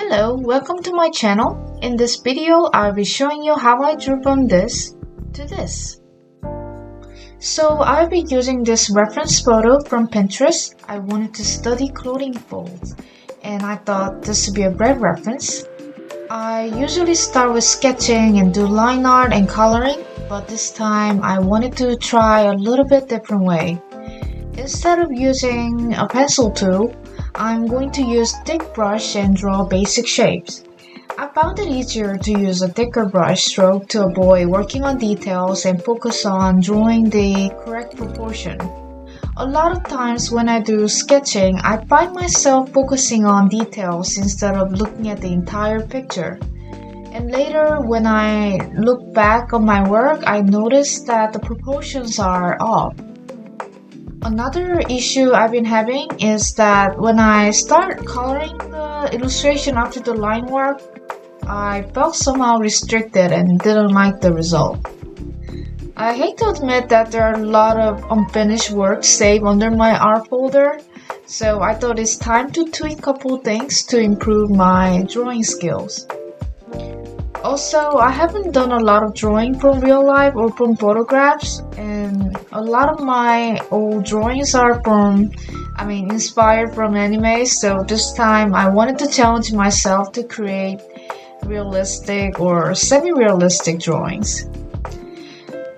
Hello, welcome to my channel. In this video, I'll be showing you how I drew from this to this. So I'll be using this reference photo from Pinterest. I wanted to study clothing folds, and I thought this would be a great reference. I usually start with sketching and do line art and coloring, but this time I wanted to try a little bit different way. Instead of using a pencil tool, I'm going to use thick brush and draw basic shapes. I found it easier to use a thicker brush stroke to avoid working on details and focus on drawing the correct proportion. A lot of times when I do sketching, I find myself focusing on details instead of looking at the entire picture. And later, when I look back on my work, I notice that the proportions are off. Another issue I've been having is that when I start coloring the illustration after the line work, I felt somehow restricted and didn't like the result. I hate to admit that there are a lot of unfinished work saved under my art folder, so I thought it's time to tweak a couple things to improve my drawing skills. Also, I haven't done a lot of drawing from real life or from photographs, and a lot of my old drawings are inspired from anime, so this time I wanted to challenge myself to create realistic or semi-realistic drawings.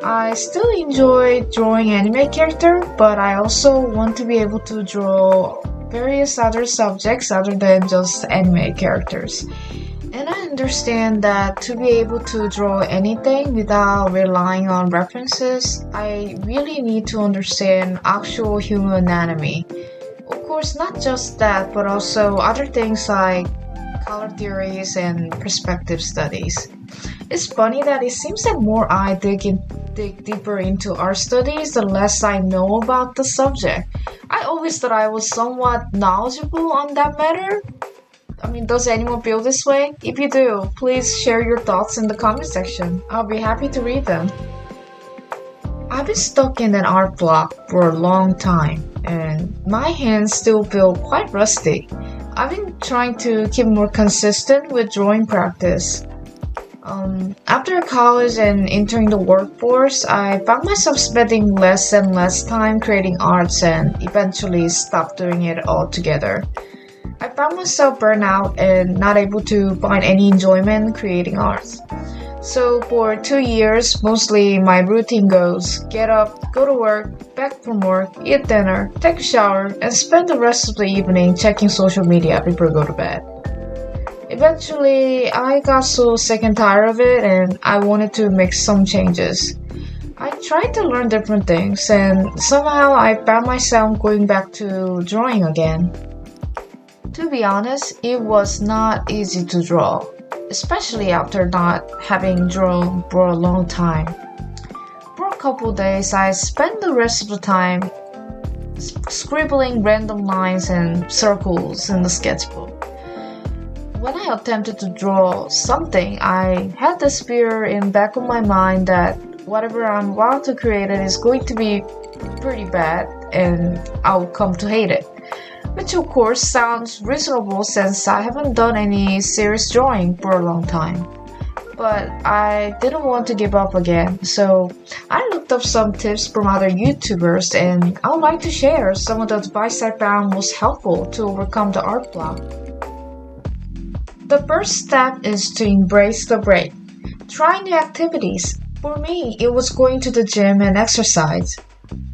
I still enjoy drawing anime character, but I also want to be able to draw various other subjects other than just anime characters. And I understand that to be able to draw anything without relying on references, I really need to understand actual human anatomy. Of course, not just that, but also other things like color theories and perspective studies. It's funny that it seems that more I dig deeper into art studies, the less I know about the subject. I always thought I was somewhat knowledgeable on that matter. Does anyone feel this way? If you do, please share your thoughts in the comment section. I'll be happy to read them. I've been stuck in an art block for a long time, and my hands still feel quite rusty. I've been trying to keep more consistent with drawing practice. After college and entering the workforce, I found myself spending less and less time creating arts and eventually stopped doing it altogether. I found myself burnt out and not able to find any enjoyment in creating art. So for 2 years, mostly my routine goes get up, go to work, back from work, eat dinner, take a shower, and spend the rest of the evening checking social media before I go to bed. Eventually, I got so sick and tired of it and I wanted to make some changes. I tried to learn different things and somehow I found myself going back to drawing again. To be honest, it was not easy to draw, especially after not having drawn for a long time. For a couple days, I spent the rest of the time scribbling random lines and circles in the sketchbook. When I attempted to draw something, I had this fear in the back of my mind that whatever I'm about to create is going to be pretty bad and I'll come to hate it. Which of course sounds reasonable since I haven't done any serious drawing for a long time. But I didn't want to give up again, so I looked up some tips from other YouTubers and I would like to share some of the advice I found most helpful to overcome the art block. The first step is to embrace the break. Try new activities. For me, it was going to the gym and exercise.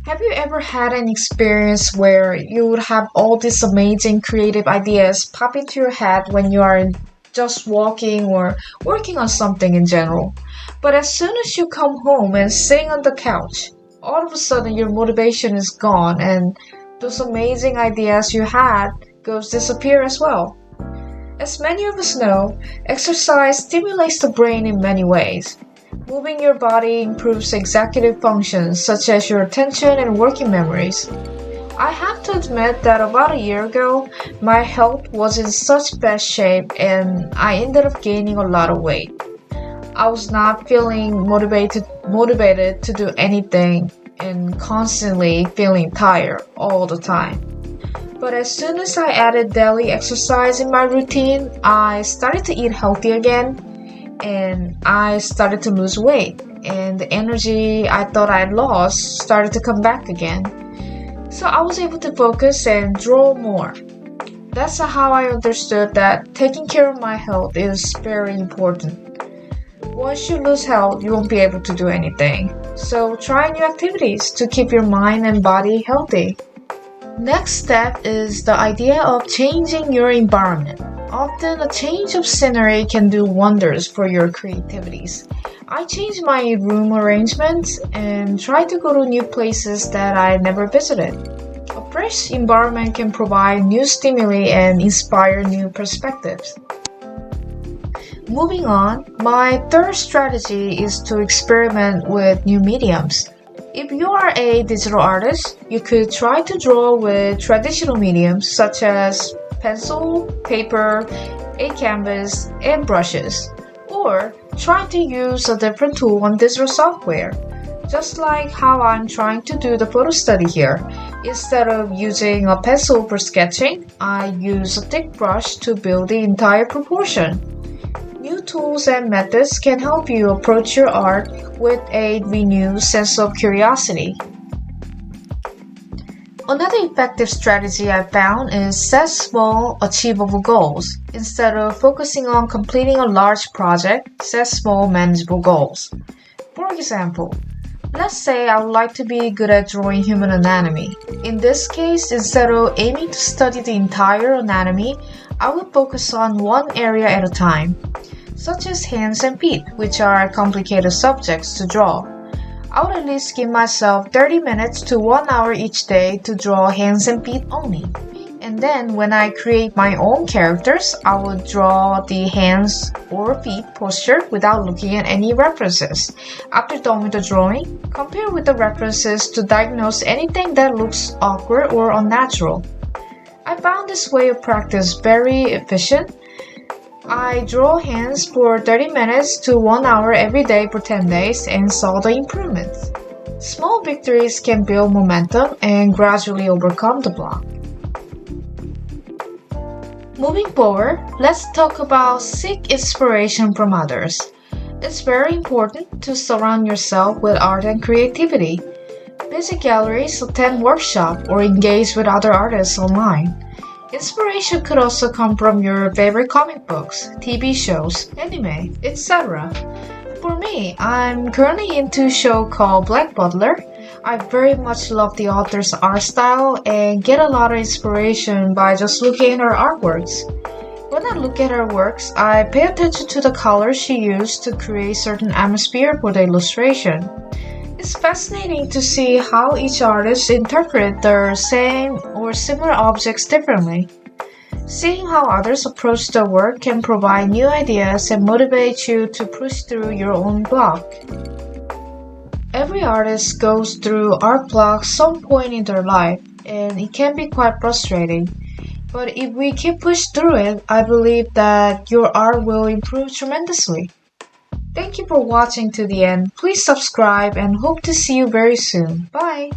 Have you ever had an experience where you would have all these amazing creative ideas pop into your head when you are just walking or working on something in general? But as soon as you come home and sitting on the couch, all of a sudden your motivation is gone and those amazing ideas you had disappear as well. As many of us know, exercise stimulates the brain in many ways. Moving your body improves executive functions such as your attention and working memories. I have to admit that about a year ago, my health was in such bad shape and I ended up gaining a lot of weight. I was not feeling motivated to do anything and constantly feeling tired all the time. But as soon as I added daily exercise in my routine, I started to eat healthy again and I started to lose weight. And the energy I thought I'd lost started to come back again. So I was able to focus and draw more. That's how I understood that taking care of my health is very important. Once you lose health, you won't be able to do anything. So try new activities to keep your mind and body healthy. Next step is the idea of changing your environment. Often a change of scenery can do wonders for your creativities. I changed my room arrangements and tried to go to new places that I never visited. A fresh environment can provide new stimuli and inspire new perspectives. Moving on, my third strategy is to experiment with new mediums. If you are a digital artist, you could try to draw with traditional mediums such as pencil, paper, a canvas, and brushes. Or try to use a different tool on digital software. Just like how I'm trying to do the photo study here. Instead of using a pencil for sketching, I use a thick brush to build the entire proportion. New tools and methods can help you approach your art with a renewed sense of curiosity. Another effective strategy I found is set small, achievable goals. Instead of focusing on completing a large project, set small, manageable goals. For example, let's say I would like to be good at drawing human anatomy. In this case, instead of aiming to study the entire anatomy, I would focus on one area at a time, such as hands and feet, which are complicated subjects to draw. I would at least give myself 30 minutes to 1 hour each day to draw hands and feet only. And then when I create my own characters, I would draw the hands or feet posture without looking at any references. After done with the drawing, compare with the references to diagnose anything that looks awkward or unnatural. I found this way of practice very efficient. I draw hands for 30 minutes to 1 hour every day for 10 days and saw the improvements. Small victories can build momentum and gradually overcome the block. Moving forward, let's talk about seek inspiration from others. It's very important to surround yourself with art and creativity. Visit galleries, attend workshops, or engage with other artists online. Inspiration could also come from your favorite comic books, TV shows, anime, etc. For me, I'm currently into a show called Black Butler. I very much love the author's art style and get a lot of inspiration by just looking at her artworks. When I look at her works, I pay attention to the colors she used to create certain atmosphere for the illustration. It's fascinating to see how each artist interprets their same or similar objects differently. Seeing how others approach the work can provide new ideas and motivate you to push through your own block. Every artist goes through art blocks some point in their life, and it can be quite frustrating. But if we keep pushing through it, I believe that your art will improve tremendously. Thank you for watching to the end. Please subscribe and hope to see you very soon. Bye!